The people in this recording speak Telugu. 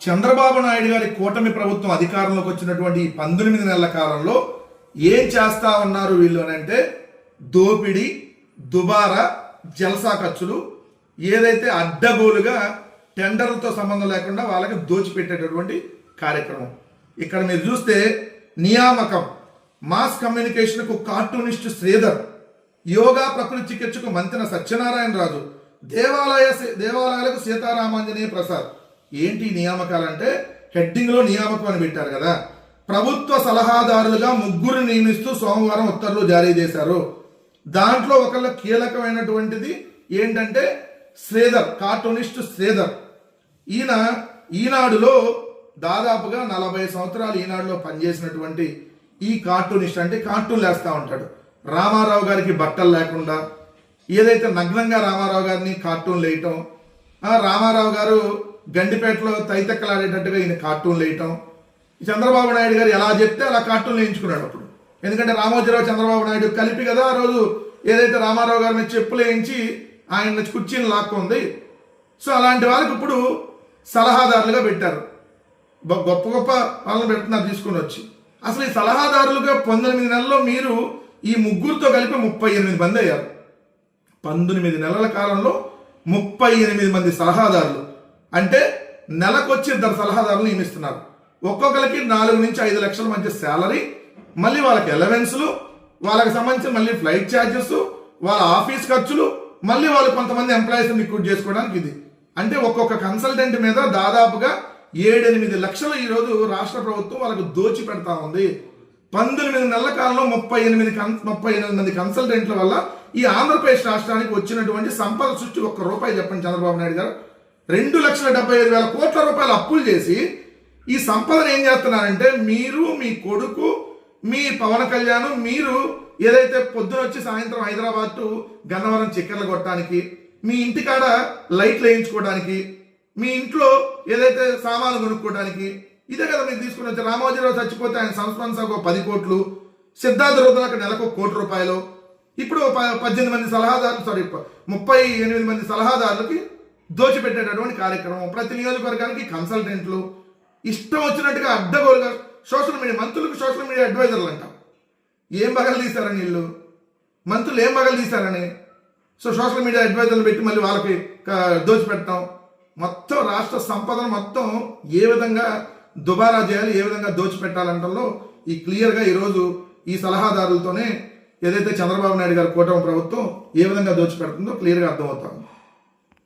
చంద్రబాబు నాయుడు గారి కూటమి ప్రభుత్వం అధికారంలోకి వచ్చినటువంటి 18 నెలల కాలంలో ఏం చేస్తా ఉన్నారు వీళ్ళు అని అంటే దోపిడీ, దుబారా, జల్సా ఖర్చులు, ఏదైతే అడ్డగోలుగా టెండర్లతో సంబంధం లేకుండా వాళ్ళకి దోచిపెట్టేటటువంటి కార్యక్రమం. ఇక్కడ మీరు చూస్తే నియామకం, మాస్ కమ్యూనికేషన్కు కార్టూనిస్ట్ శ్రీధర్, యోగా ప్రకృతి చికిత్సకు మంతెన సత్యనారాయణ రాజు, దేవాలయాలకు సీతారామాంజనేయ ప్రసాద్. ఏంటి నియామకాలంటే హెడ్డింగ్లో నియామకం అని పెట్టారు కదా. ప్రభుత్వ సలహాదారులుగా 3 నియమిస్తూ సోమవారం ఉత్తర్వులు జారీ చేశారు. దాంట్లో ఒకళ్ళ కీలకమైనటువంటిది ఏంటంటే శ్రీధర్, కార్టూనిస్ట్ శ్రీధర్. ఈయన ఈనాడులో దాదాపుగా 40 సంవత్సరాలు ఈనాడులో పనిచేసినటువంటి ఈ కార్టూనిస్ట్, అంటే కార్టూన్లు వేస్తూ ఉంటాడు. రామారావు గారికి బట్టలు లేకుండా ఏదైతే నగ్నంగా రామారావు గారిని కార్టూన్లు వేయటం, రామారావు గారు గండిపేటలో తైతెక్కలాడేటట్టుగా ఈయన కార్టూన్లు వేయటం, చంద్రబాబు నాయుడు గారు ఎలా చెప్తే అలా కార్టూన్లు వేయించుకున్నాడు అప్పుడు. ఎందుకంటే రామోజీరావు, చంద్రబాబు నాయుడు కలిపి కదా ఆ రోజు ఏదైతే రామారావు గారి మీద చెప్పులు వేయించి ఆయన కుర్చీని లాక్కుంది. సో అలాంటి వాళ్ళకి ఇప్పుడు సలహాదారులుగా పెట్టారు. గొప్ప గొప్ప వాళ్ళని పెడుతున్నారు తీసుకుని వచ్చి. అసలు ఈ సలహాదారులుగా 19 నెలల్లో మీరు ఈ 3తో కలిపి 38 మంది అయ్యారు. 19 నెలల కాలంలో 38 మంది సలహాదారులు. అంటే నెలకొచ్చి 2 సలహాదారులు నియమిస్తున్నారు. ఒక్కొక్కరికి 4 నుంచి 5 లక్షల మధ్య శాలరీ, మళ్ళీ వాళ్ళకి అలవెన్స్లు, వాళ్ళకి సంబంధించిన మళ్ళీ ఫ్లైట్ ఛార్జెస్, వాళ్ళ ఆఫీస్ ఖర్చులు, మళ్ళీ వాళ్ళు కొంతమంది ఎంప్లాయీస్ రిక్రూట్ చేసుకోవడానికి ఇది. అంటే ఒక్కొక్క కన్సల్టెంట్ మీద దాదాపుగా 7-8 లక్షలు ఈరోజు రాష్ట్ర ప్రభుత్వం వాళ్ళకు దోచి పెడతా ఉంది. 19 నెలల కాలంలో 38 మంది కన్సల్టెంట్ల వల్ల ఈ ఆంధ్రప్రదేశ్ రాష్ట్రానికి వచ్చినటువంటి సంపద సృష్టి ₹1 చెప్పండి చంద్రబాబు నాయుడు గారు. 2,75,000 కోట్ల రూపాయలు అప్పులు చేసి ఈ సంపదను ఏం చేస్తున్నారంటే మీరు, మీ కొడుకు, మీ పవన్ కళ్యాణ్, మీరు ఏదైతే పొద్దున వచ్చి సాయంత్రం హైదరాబాద్ టు గన్నవరం చక్కెరలు కొట్టడానికి, మీ ఇంటికాడ లైట్లు వేయించుకోవడానికి, మీ ఇంట్లో ఏదైతే సామాన్లు కొనుక్కోవడానికి, ఇదే కదా మీరు తీసుకుని వచ్చి. రామోజీరావు చచ్చిపోతే ఆయన సంస్మరణ సభకు 10 కోట్లు, సిద్ధార్థ రుద్రకు నెలకు ₹1 కోటి. ఇప్పుడు 38 మంది సలహాదారులకి దోచిపెట్టేటటువంటి కార్యక్రమం. ప్రతి నియోజకవర్గానికి కన్సల్టెంట్లు ఇష్టం వచ్చినట్టుగా అడ్డగోలుగా సోషల్ మీడియా మంత్రులకు సోషల్ మీడియా అడ్వైజర్లు అంటాం. ఏం బగలు తీశారని వీళ్ళు మంత్రులు, ఏం బగలు తీశారని. సో సోషల్ మీడియా అడ్వైజర్లు పెట్టి మళ్ళీ వాళ్ళకి దోచిపెట్టడం, మొత్తం రాష్ట్ర సంపదను మొత్తం ఏ విధంగా దుబారా చేయాలి, ఏ విధంగా దోచిపెట్టాలంటలో ఈ క్లియర్గా ఈరోజు ఈ సలహాదారులతోనే ఏదైతే చంద్రబాబు నాయుడు గారి కూటమి ప్రభుత్వం ఏ విధంగా దోచిపెడుతుందో క్లియర్గా అర్థమవుతుంది.